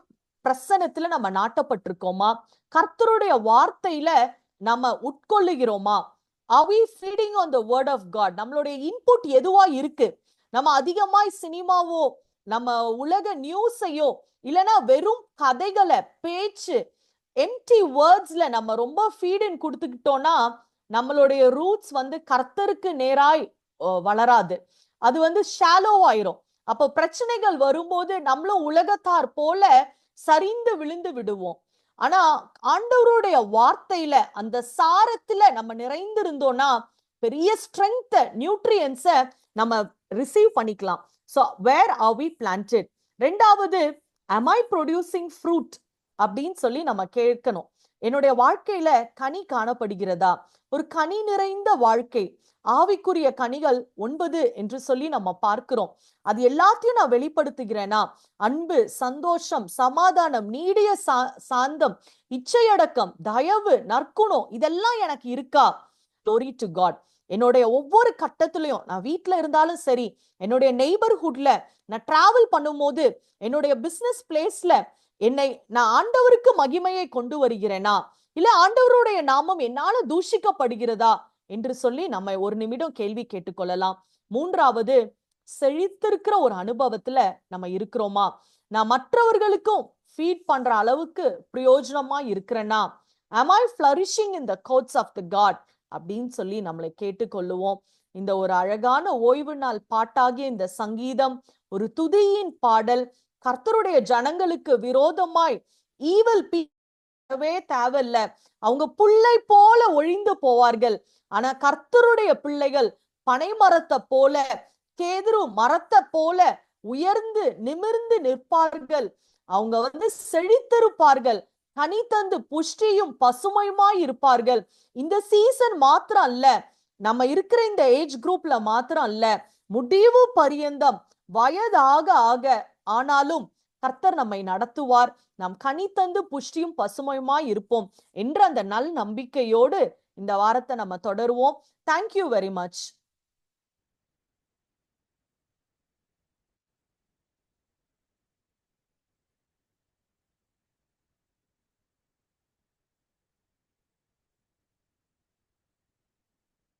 பிரசனத்துல நம்ம நாட்டப்பட்டிருக்கோமா? கர்த்தருடைய வார்த்தையில நம்ம உட்கொள்ளுகிறோமா? Are we feeding on the word of God? நம்மளுடைய இன்புட் எதுவா இருக்கு? நம்ம அதிகமாய் சினிமாவோ, நம்ம உலக நியூஸையோ, இல்லனா வெறும் கதைகளை, பேச்சு, எம்டி வேர்ட்ஸ்ல நம்ம ரொம்ப ஃபீட் இன் கொடுத்துக்கிட்டோம்னா நம்மளுடைய ரூட்ஸ் வந்து கர்த்தருக்கு நேராய் வளராது. அது வந்து ஷாலோ ஆயிரும். அப்போ பிரச்சனைகள் வரும்போது நம்மளும் உலகத்தார் போல சரிந்து விழுந்து விடுவோம். ஆனா ஆண்டவருடைய வார்த்தையில அந்த சாரத்துல நம்ம நிறைந்திருந்தோம்னா பெரிய ஸ்ட்ரென்த், நியூட்ரியன்ஸை நம்ம ரிசீவ் பண்ணிக்கலாம். So where are we planted? ரெண்டாவது, am I producing fruit அப்படின்னு சொல்லி நம்ம கேட்கணும். என்னுடைய வாழ்க்கையில கனி காணப்படுகிறதா? ஒரு கனி நிறைந்த வாழ்க்கை. ஆவிக்குரிய கனிகள் 9 என்று சொல்லி நம்ம பார்க்கிறோம். அது எல்லாத்தையும் நான் வெளிப்படுத்துகிறேனா? அன்பு, சந்தோஷம், சமாதானம், நீடிய சாந்தம், இச்சையடக்கம், தயவு, நற்குணம், இதெல்லாம் எனக்கு இருக்கா? Glory to God. என்னுடைய ஒவ்வொரு கட்டத்திலையும், நான் வீட்டுல இருந்தாலும் சரி, என்னுடைய நெய்பர்ஹுட்ல நான் டிராவல் பண்ணும்போது, என்னுடைய பிசினஸ் பிளேஸ்ல நான் ஆண்டவருக்கு மகிமையை கொண்டு வருகிறேனா? இல்ல ஆண்டவருடைய நாமம் என்னால தூஷிக்கப்படுகிறதா என்று சொல்லி நம்ம ஒரு நிமிடம் கேள்வி கேட்டுக்கொள்ளலாம். மூன்றாவது, செழித்திருக்கிற ஒரு அனுபவத்துல நம்ம இருக்கிறோமா? நான் மற்றவர்களுக்கும் ஃபீட் பண்ற அளவுக்கு பிரயோஜனமா இருக்கிறேன்னா? am I flourishing in the courts of the God அப்படின்னு சொல்லி நம்மளை கேட்டுக்கொள்ளுவோம். இந்த ஒரு அழகான ஓய்வு நாள் பாட்டாகிய இந்த சங்கீதம் ஒரு துதியின் பாடல். கர்த்தருடைய ஜனங்களுக்கு விரோதமாய் ஈவல் பீவே தேவையில்ல. அவங்க புல்லை போல ஒழிந்து போவார்கள். ஆனா கர்த்தருடைய பிள்ளைகள் பனை மரத்தை போல, கேதுரு மரத்தை போல உயர்ந்து நிமிர்ந்து நிற்பார்கள். அவங்க வந்து செழித்திருப்பார்கள். கனி தந்து புஷ்டியும் பசுமையுமாய் இருப்பார்கள். இந்த சீசன் மாத்திரம் அல்ல, நம்ம இருக்கிற இந்த ஏஜ் குரூப்ல மாத்திரம் அல்ல, முடிவு பரியந்தம் வயதாக ஆக ஆனாலும் கர்த்தர் நம்மை நடத்துவார். நாம் கனி தந்து புஷ்டியும் பசுமையுமாய் இருப்போம் என்ற அந்த நல் நம்பிக்கையோடு இந்த வாரத்தை நம்ம தொடருவோம். Thank you very much.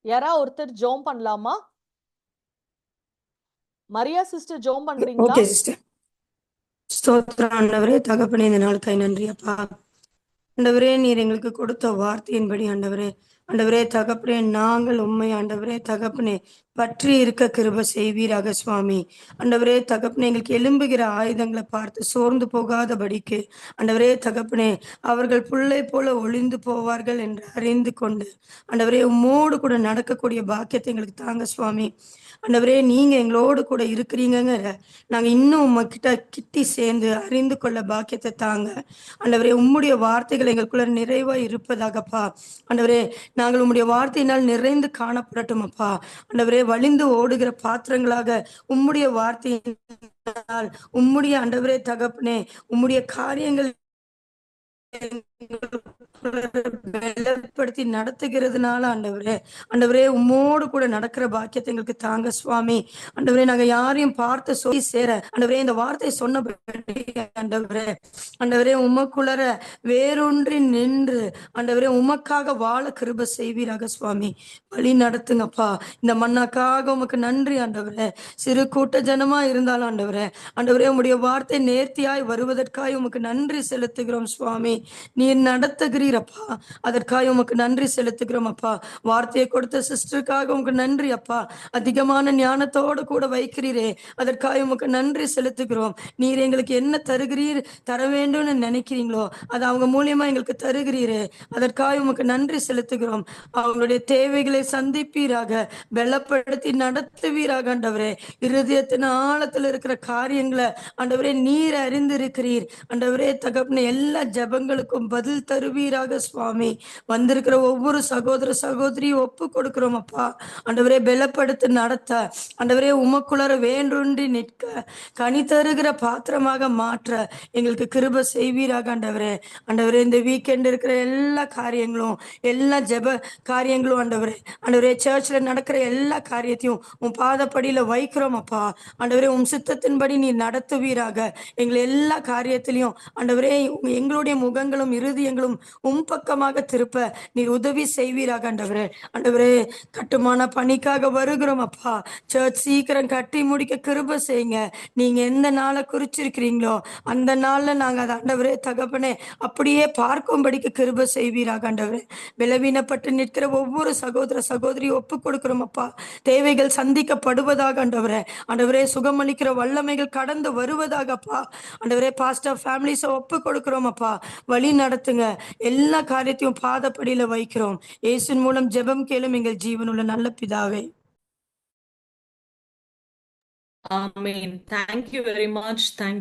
யாரா ஒருத்தர் ஜோம் பண்ணலாமா? மரியா சிஸ்டர் ஜோம் பண்றீங்களா? Okay sister. ஸ்தோத்திரம் ஆண்டவரே, தகப்பனே, இந்த நாளுக்காய் நன்றி அப்பா. ஆண்டவரே, நீர் எங்களுக்கு கொடுத்த வார்த்தையின்படி ஆண்டவரே, ஆண்டவரே தகப்பனே, நாங்கள் உண்மை ஆண்டவரே தகப்பனே பற்றி இருக்க கிருபை செய்வீராக சுவாமி. ஆண்டவரே தகப்பனே, எங்களுக்கு எழும்புகிற ஆயுதங்களை பார்த்து சோர்ந்து போகாதபடிக்கு ஆண்டவரே தகப்பனே, அவர்கள் புல்லை போல ஒளிந்து போவார்கள் என்று அறிந்து கொண்டு ஆண்டவரே உம்மோடு கூட நடக்கக்கூடிய பாக்கியத்தை எங்களுக்கு தாங்க சுவாமி. ஆண்டவரே, நீங்க எங்களோடு கூட இருக்கிறீங்கிற நாங்க இன்னும் உங்ககிட்ட கிட்டி சேர்ந்து அறிந்து கொள்ள பாக்கியத்தை தாங்க ஆண்டவரே. உம்முடைய வார்த்தைகள் எங்களுக்குள்ள நிறைவா இருப்பதாகப்பா ஆண்டவரே. நாங்கள் உம்முடைய வார்த்தையினால் நிறைந்து காணப்படட்டும் அப்பா ஆண்டவரே. வழிந்து ஓடுகிற பாத்திரங்களாக உம்முடைய வார்த்தையினால் உம்முடைய ஆண்டவரே தகப்பனே உம்முடைய காரியங்கள் பலப்படுத்தி நடத்துகிறதுனால ஆண்டவரே உம்மோடு கூட நடக்கிற பாக்கியத்தை எங்களுக்கு தாங்க சுவாமி. ஆண்டவரே நாங்க யாரையும் பார்த்து சொல்லி சேர ஆண்டவரே இந்த வார்த்தை சொன்னபடி ஆண்டவரே உமக்குள்ளர வேரூன்றி நின்று ஆண்டவரே உமக்காக வாழ கிருபை செய்வீராக சுவாமி. வழி நடத்துங்கப்பா. இந்த மண்ணாக்காக உமக்கு நன்றி ஆண்டவரே. சிறு கூட்ட ஜனமா இருந்தாலும் ஆண்டவரே உம்முடைய வார்த்தை நேர்த்தியாய் வருவதற்காக உமக்கு நன்றி செலுத்துகிறோம் சுவாமி. நீர் நடத்துகிறீரப்பா, அதற்காக உமக்கு நன்றி செலுத்துகிறோம் அப்பா. வார்த்தையை கொடுத்த சிஸ்டருக்காக உமக்கு நன்றி அப்பா. அதிகமான ஞானத்தோடு கூட வைக்கிறீரே, அதற்காக உமக்கு நன்றி செலுத்துகிறோம். நீர் எங்களுக்கு என்ன தருகிறீர், தர வேண்டும்னு நினைக்கிறீங்களோ அது அவங்க மூலியமா எங்களுக்கு தருகிறீரே, அதற்காக உமக்கு நன்றி செலுத்துகிறோம். அவங்களுடைய தேவைகளை சந்திப்பீராக, பலப்படுத்தி நடத்துவீராக ஆண்டவரே. இருதயத்தின் ஆழத்தில் இருக்கிற காரியங்களை ஆண்டவரே நீர் அறிந்திருக்கிறீர் ஆண்டவரே. தகப்பனே எல்லா ஜபங்களுக்கும் பதில் தருவீராக சுவாமி. வந்திருக்கிற ஒவ்வொரு சகோதர சகோதரியும் ஒப்பு கொடுக்கிறோம் அப்பா. ஆண்டவரே பலப்படுத்தி நடத்த ஆண்டவரே உமக்குள்ளர வேண்டுன்றி நிற்க கனி தருகிற பாத்திரமாக மாற்ற எங்களுக்கு கிருபை செய்வீராக ஆண்டவரே. இந்த வீக்கெண்ட் இருக்கிற எல்லா காரியங்களும் எல்லா ஜெப காரியங்களும் ஆண்டவரே சர்ச்ல நடக்கிற எல்லா காரியத்தையும் உன் பாதப்படியில வைக்கிறோம் அப்பா. ஆண்டவரே உன் சித்தத்தின்படி நீ நடத்துவீராக. எங்களை எல்லா காரியத்திலையும் ஆண்டவரே எங்களுடைய முகங்களும் இருதயங்களும் உம் பக்கமாக திருப்ப நீர் உதவி செய்வீராக ஆண்டவரே. கட்டுமான பணிக்காக வருகிறோம் அப்பா. சர்ச் சீக்கிரம் கட்டி முடிக்க கிருபை செய்யுங்க. நீங்க எந்த நாளை குறிச்சிருக்கிறீங்களோ அந்த நாள்ல நாங்க அதை ஆண்டவரே தகப்பனே அப்படியே பார்க்கும்படிக்கு கிருபை செய்வீராக ஆண்டவரே. பலவீனப்பட்டு நிற்கிற ஒவ்வொரு சகோதர சகோதரி ஒப்பு கொடுக்கிறோம் அப்பா. தேவைகள் சந்திக்கப்படுவதாக ஆண்டவரே சுகமளிக்கிற வல்லமைகள் கடந்து வருவதாக அப்பா. ஆண்டவரே பாஸ்டர் ஃபேமிலிஸை ஒப்பு கொடுக்கிறோம் அப்பா. வழி நடத்துங்க. எல்லா காரியத்தையும் பாதப்படியில வைக்கிறோம். இயேசுவின் மூலம் ஜெபம் கேளும் எங்கள் ஜீவனுள்ள நல்ல பிதாவே. Amen. Thank you very much. Thank